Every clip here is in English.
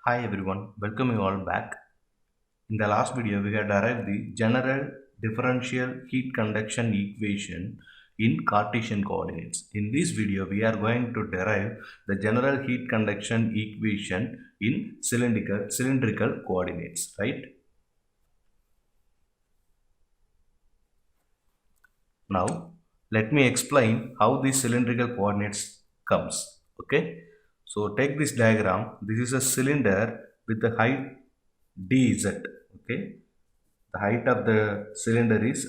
Hi everyone, welcome you all back. In the last video, we had derived the general differential heat conduction equation in Cartesian coordinates. In this video, we are going to derive the general heat conduction equation in cylindrical coordinates, right? Now, let me explain how these cylindrical coordinates comes. Okay, so take this diagram. This is a cylinder with the height dz. Okay, the height of the cylinder is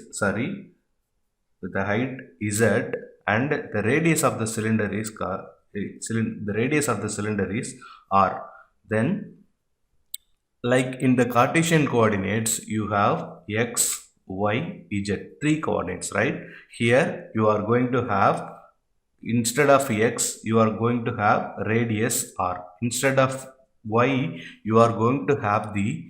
with the height z, and the radius of the cylinder is the radius of the cylinder is r. Then, like in the Cartesian coordinates, you have x, y, z, three coordinates, right? Here you are going to have, instead of x you are going to have radius r, instead of y you are going to have the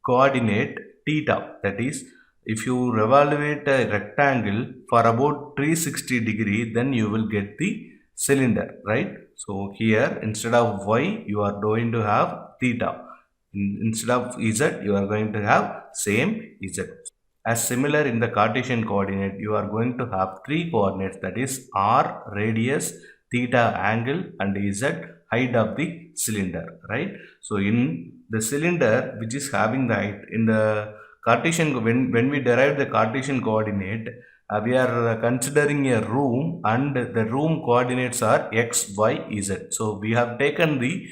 coordinate theta. That is, if you evaluate a rectangle for about 360 degree, then you will get the cylinder, right? So here instead of y you are going to have theta, instead of z you are going to have same z. As similar in the Cartesian coordinate, you are going to have three coordinates, that is r, radius, theta angle, and z height of the cylinder, right? So in the cylinder which is having the height in the Cartesian, when we derive the Cartesian coordinate, we are considering a room, and the room coordinates are x, y, z. So we have taken the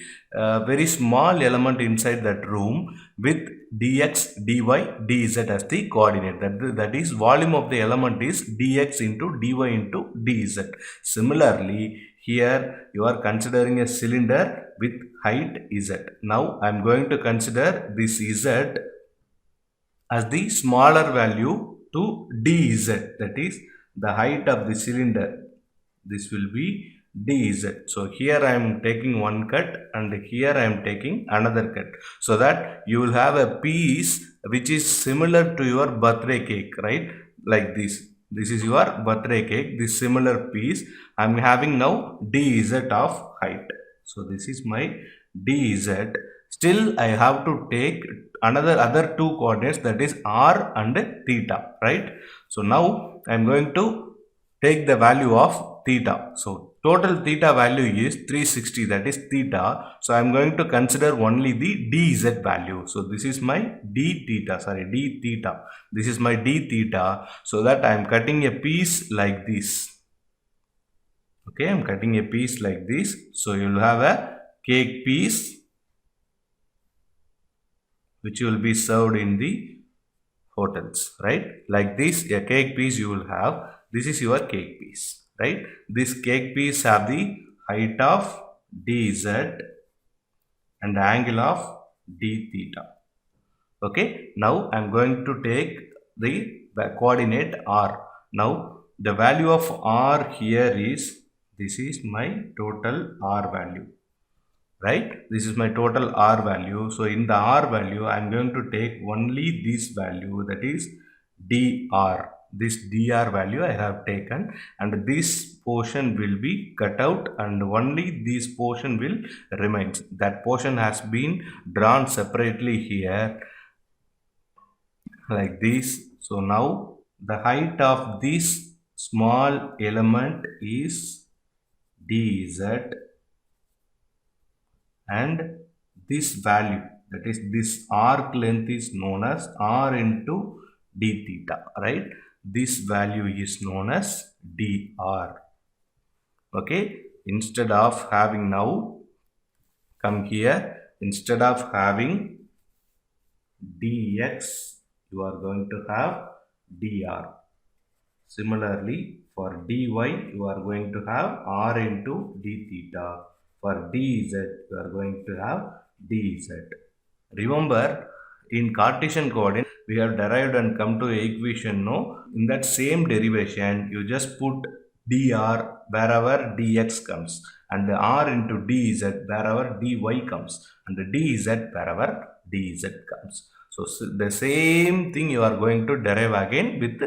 very small element inside that room with dx, dy, dz as the coordinate. That is volume of the element is dx into dy into dz. Similarly, here you are considering a cylinder with height z. Now I am going to consider this z as the smaller value to dz, that is the height of the cylinder. This will be dz. So here I am taking one cut, and here I am taking another cut, so that you will have a piece which is similar to your birthday cake, right? Like this is your birthday cake, this similar piece I am having now dz of height. So this is my dz. Still I have to take other two coordinates, that is r and theta, right? So now I am going to take the value of theta. So total theta value is 360, that is theta. So I am going to consider only the dz value. So this is my d theta. This is my d theta. So that I am cutting a piece like this. Okay, I am cutting a piece like this. So you will have a cake piece which will be served in the hotels, right? Like this, a cake piece you will have. This is your cake piece, right? This cake piece have the height of dz and angle of d theta. Okay, now I'm going to take the coordinate r. Now the value of r here is, this is my total r value, right? This is my total r value. So in the r value I am going to take only this value, that is dr. This dr value I have taken, and this portion will be cut out, and only this portion will remain. That portion has been drawn separately here like this. So now the height of this small element is dz, and this value, that is this arc length, is known as r into d theta, right? This value is known as dr. Okay, instead of having, now come here, instead of having dx you are going to have dr. Similarly, for dy you are going to have r into d theta. For dz you are going to have dz. Remember, in Cartesian coordinate we have derived and come to equation, no? In that same derivation you just put dr wherever dx comes, and the r into dz wherever dy comes, and the dz wherever dz comes. So the same thing you are going to derive again with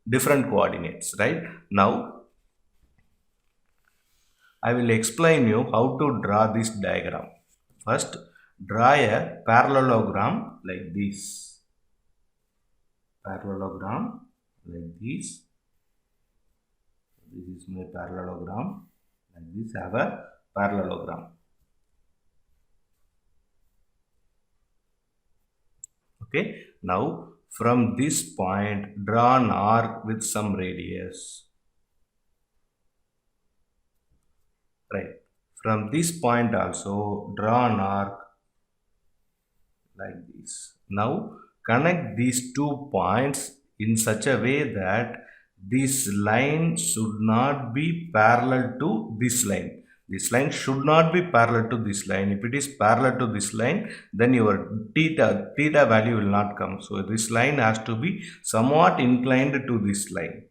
different coordinates, right? Now I will explain you how to draw this diagram. First, draw a parallelogram like this. Parallelogram like this. This is my parallelogram. Like this, have a parallelogram. Okay. Now, from this point, draw an arc with some radius. Right. From this point also, draw an arc like this. Now connect these 2 points in such a way that this line should not be parallel to this line. This line should not be parallel to this line. If it is parallel to this line, then your theta value will not come. So this line has to be somewhat inclined to this line.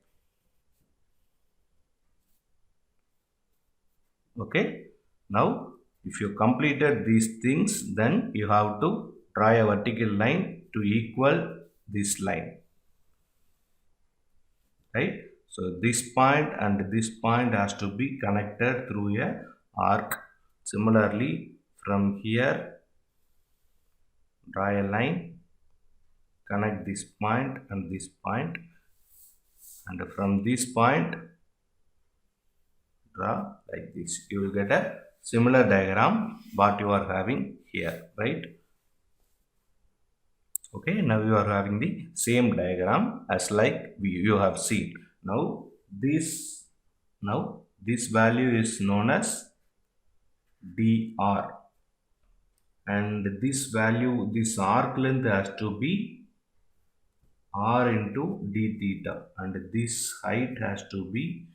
Okay. Now if you completed these things, then you have to draw a vertical line to equal this line, right? So this point and this point has to be connected through a arc. Similarly, from here, draw a line, connect this point and this point, and from this point, draw like this. You will get a similar diagram what you are having here, right? Okay, now you are having the same diagram as like you have seen. Now this value is known as dr, and this value, this arc length has to be r into d theta, and this height has to be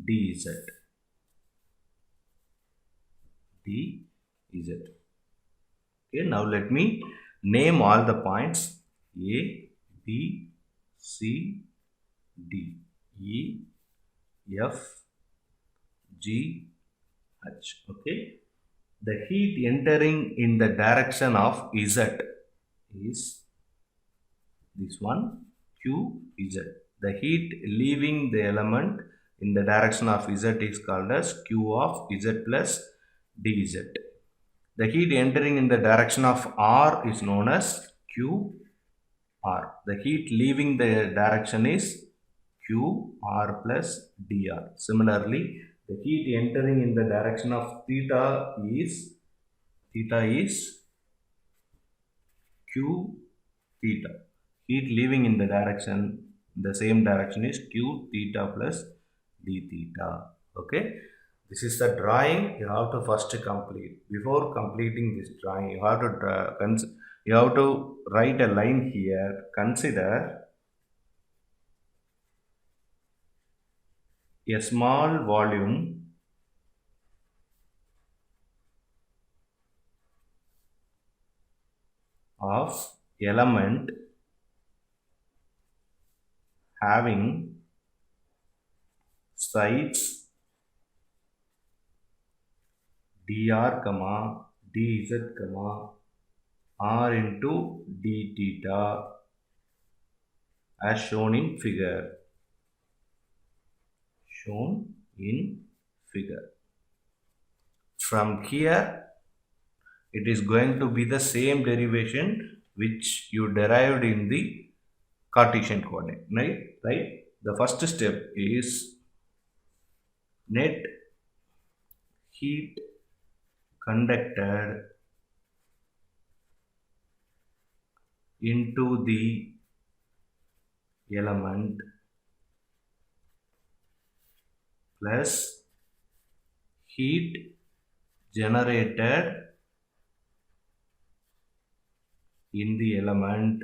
dz. Okay, now let me name all the points: A, B, C, D, E, F, G, H. Okay, the heat entering in the direction of Z is this one, QZ. The heat leaving the element in the direction of Z is called as Q of Z plus dZ. The heat entering in the direction of R is known as QR. The heat leaving the direction is QR plus dr. Similarly, the heat entering in the direction of theta is Q theta. Heat leaving in the same direction is Q theta plus d theta. Okay. This is the drawing you have to first complete. Before completing this drawing, you have to write a line here. Consider a small volume of element having sides dr, dz, r into d theta as shown in figure. From here, it is going to be the same derivation which you derived in the Cartesian coordinate, right? The first step is net heat conducted into the element plus heat generated in the element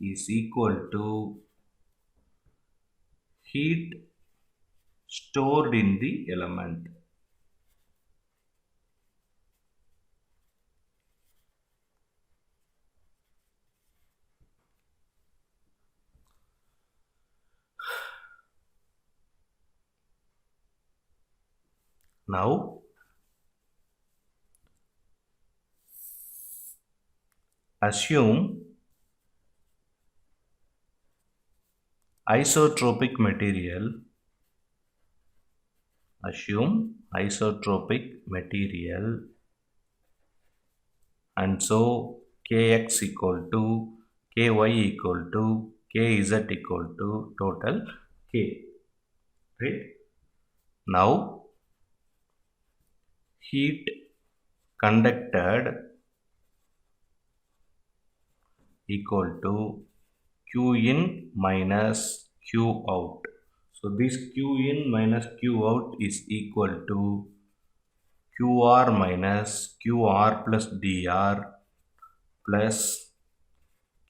is equal to heat stored in the element. Now assume isotropic material Assume isotropic material, and so kx equal to ky equal to kz equal to total k, right? Now heat conducted equal to q in minus q out. So this q in minus q out is equal to qr minus qr plus dr plus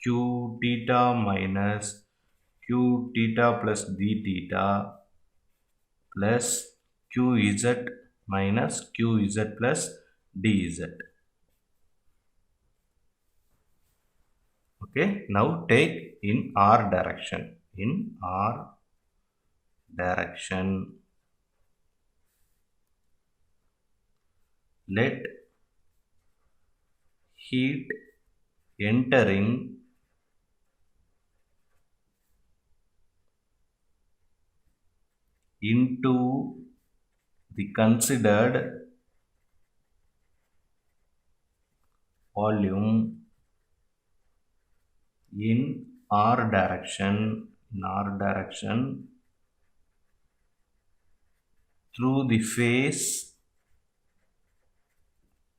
q theta minus q theta plus d theta plus qz minus qz plus dz. Okay, now take in r direction. In r direction, let heat entering into the considered volume in r direction through the phase,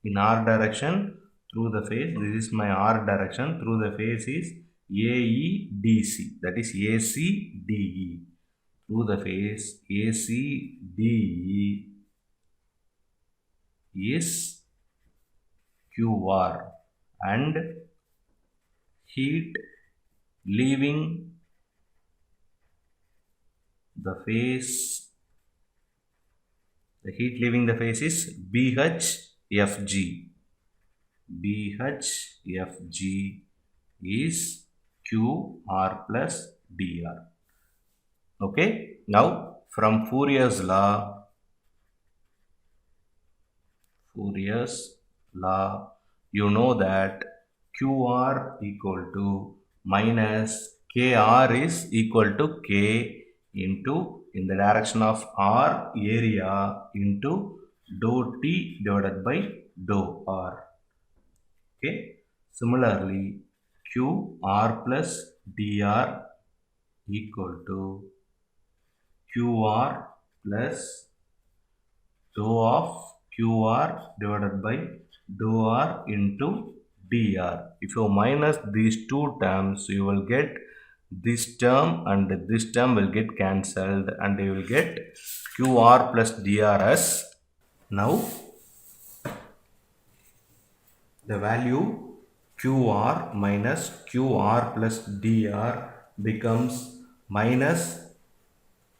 in r direction through the phase, this is my r direction, through the phase is AEDC, that is ACDE, through the phase ACDE is QR, and heat leaving the phase, the heat leaving the phase is BHFG. BHFG is QR plus dr. Okay, now from Fourier's law, you know that QR equal to minus KR is equal to K into, in the direction of R, area into dou T divided by dou R. Okay, similarly QR plus dr equal to QR plus dou of QR divided by dou R into dr. If you minus these two terms, you will get this term and this term will get cancelled, and you will get QR plus dr as, now the value QR minus QR plus dr becomes minus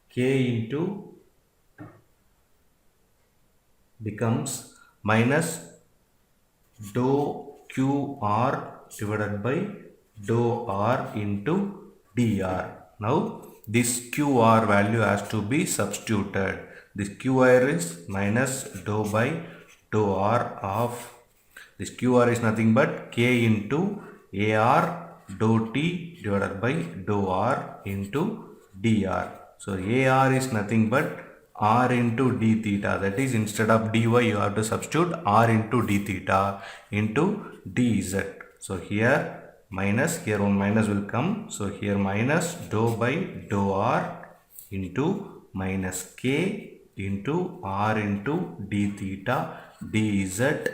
K into, becomes minus dou QR divided by dou R into dr. Now this QR value has to be substituted. This QR is minus dou by dou R of, this QR is nothing but K into AR dou T divided by dou R into dr. So AR is nothing but R into d theta, that is instead of dy you have to substitute R into d theta into dz. So here minus, here one minus will come, so here minus dou by dou R into minus K into R into d theta dz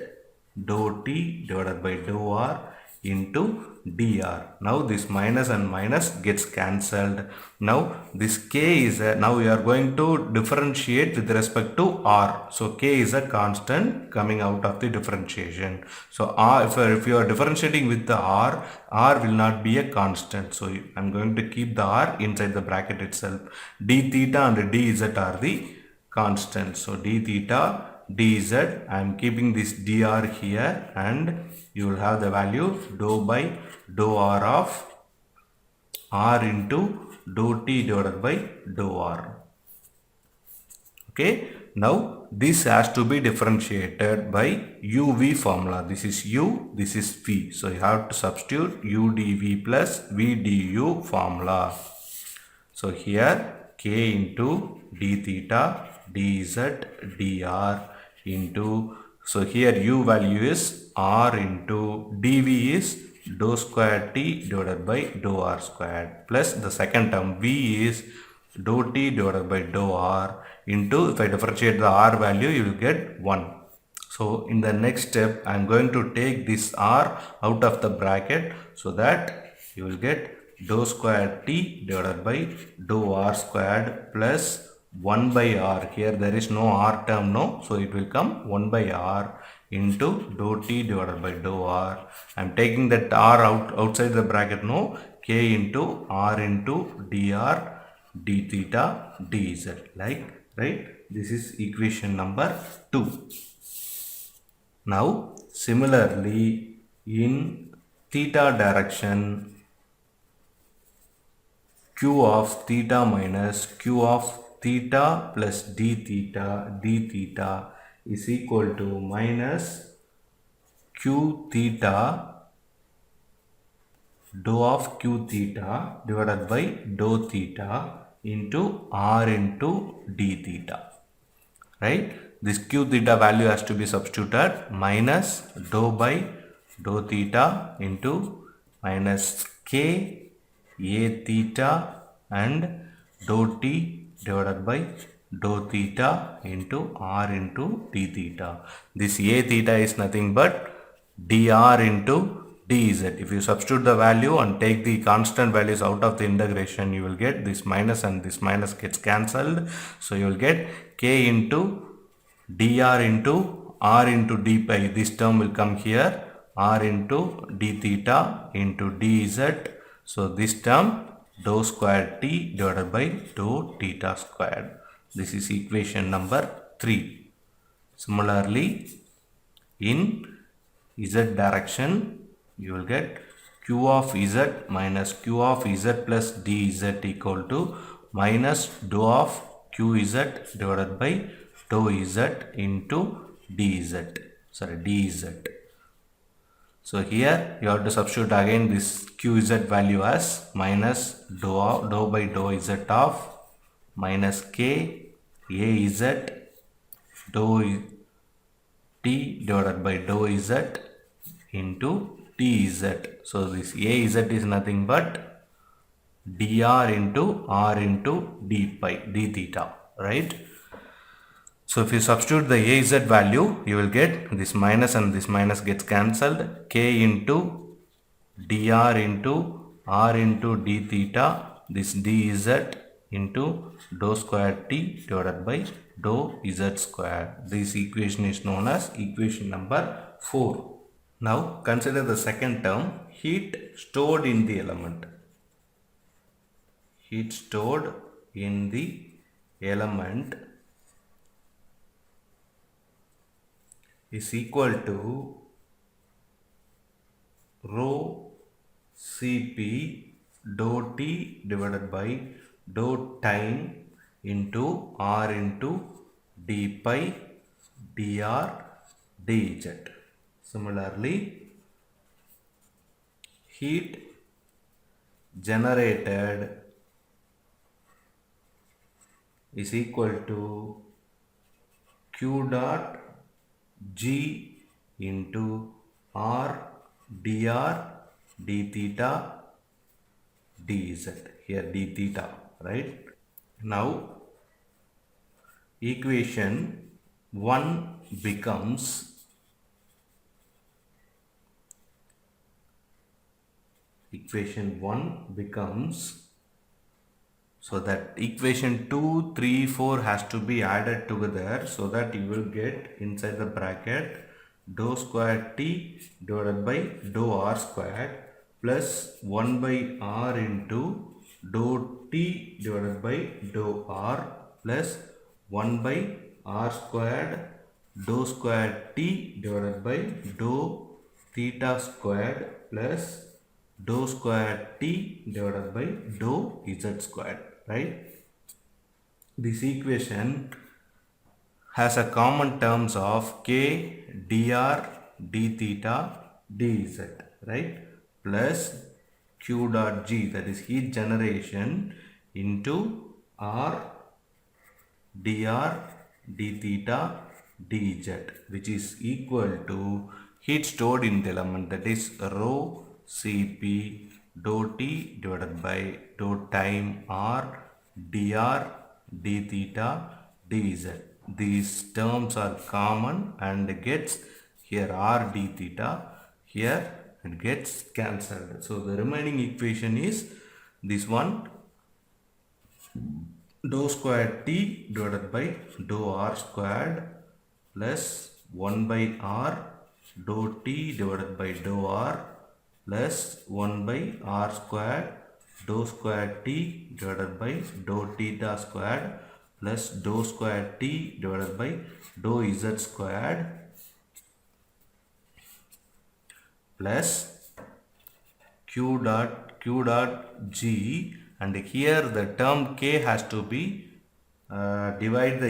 dou T divided by dou R into dr. Now this minus and minus gets cancelled. Now this K is a, now we are going to differentiate with respect to R. So K is a constant coming out of the differentiation. So R, if you are differentiating with the R will not be a constant. So I'm going to keep the R inside the bracket itself. D theta and dz are the constants. So d theta dz, I am keeping this dr here, and you will have the value dou by dou R of R into dou T divided by dou R. Okay, now this has to be differentiated by UV formula. This is U, this is V. So you have to substitute UdV plus VdU formula. So here K into d theta dz dr into, so here u value is r into dv is dou square t divided by dou r squared, plus the second term v is dou t divided by dou r into, if I differentiate the r value, you will get 1. So in the next step, I am going to take this r out of the bracket, so that you will get dou square t divided by dou r squared plus 1 by r. Here there is no r term, no, so it will come 1 by r into dou t divided by dou r. I am taking that r outside the bracket, no, k into r into dr d theta dz, like, right? This is equation number 2. Now similarly, in theta direction, q of theta minus q of theta plus d theta is equal to minus q theta dou of q theta divided by dou theta into r into d theta, right? This q theta value has to be substituted, minus dou by dou theta into minus k a theta and dou t divided by dou theta into r into d theta. This a theta is nothing but dr into dz. If you substitute the value and take the constant values out of the integration, you will get this minus and this minus gets cancelled. So you will get k into dr into r into d pi. This term will come here, r into d theta into dz. So this term dou square t divided by dou theta squared. This is equation number 3. Similarly, in z direction, you will get q of z minus q of z plus dz equal to minus dou of qz divided by dou z into dz. So here you have to substitute again this qz value as minus dou by dou z of minus k az dou t divided by dou z into dz. So this az is nothing but dr into r into d pi d theta, right? So if you substitute the az value, you will get this minus and this minus gets cancelled, k into dr into r into d theta, this dz into dou square t divided by dou z square. This equation is known as equation number 4. Now consider the second term, heat stored in the element. Heat stored in the element is equal to rho Cp dou t divided by dou time into r into d pi dr dz. Similarly, heat generated is equal to q dot g into r dr d theta dz. Here d theta, right? Now equation 1 becomes so that equation 2, 3, 4 has to be added together, so that you will get inside the bracket dou square t divided by dou r squared plus 1 by r into dou t divided by dou r plus 1 by r squared dou square t divided by dou theta squared plus dou square t divided by dou z squared, right? This equation has a common terms of k dr d theta dz, right? Plus q dot g, that is heat generation, into r dr d theta dz, which is equal to heat stored in the element, that is rho Cp dou T divided by dou time R dr d theta dz. These terms are common and gets here R d theta, here it gets cancelled. So the remaining equation is this one, dou square T divided by dou R squared plus 1 by R dou T divided by dou R plus 1 by R squared dou square T divided by dou theta squared plus dou square T divided by dou Z squared plus q dot g, and here the term k has to be divide the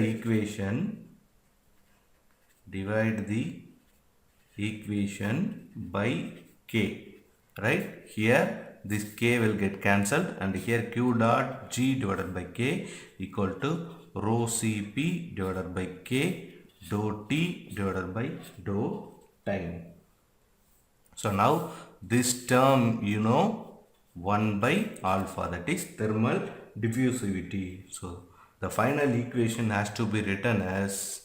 equation by k, right? Here this k will get cancelled, and here q dot g divided by k equal to rho Cp divided by k dou T divided by dou time. So now this term, 1 by alpha, that is thermal diffusivity. So the final equation has to be written as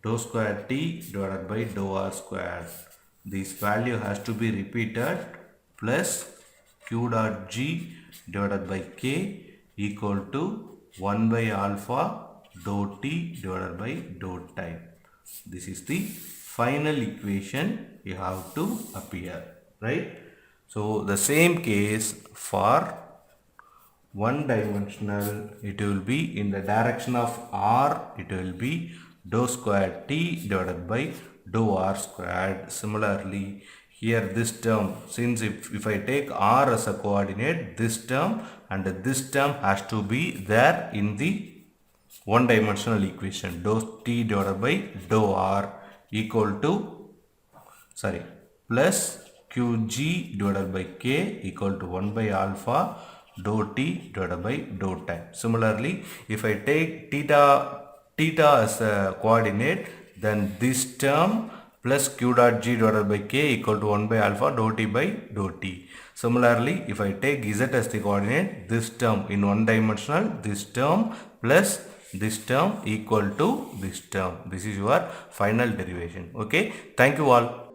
dou square T divided by dou R squared. This value has to be repeated, plus q dot g divided by k equal to 1 by alpha dou T divided by dou time. This is the final equation you have to appear, right? So the same case for one dimensional, it will be in the direction of R, it will be dou square T divided by dou R squared. Similarly, here this term, since if I take R as a coordinate, this term and this term has to be there in the one dimensional equation, dou T divided by dou R equal to, plus qg divided by k equal to 1 by alpha dou T divided by dou time. Similarly, if I take theta as a coordinate, then this term plus q dot g divided by k equal to 1 by alpha dou T by dou T. Similarly, if I take z as the coordinate, this term in one dimensional, this term plus this term equal to this term. This is your final derivation. Okay, thank you all.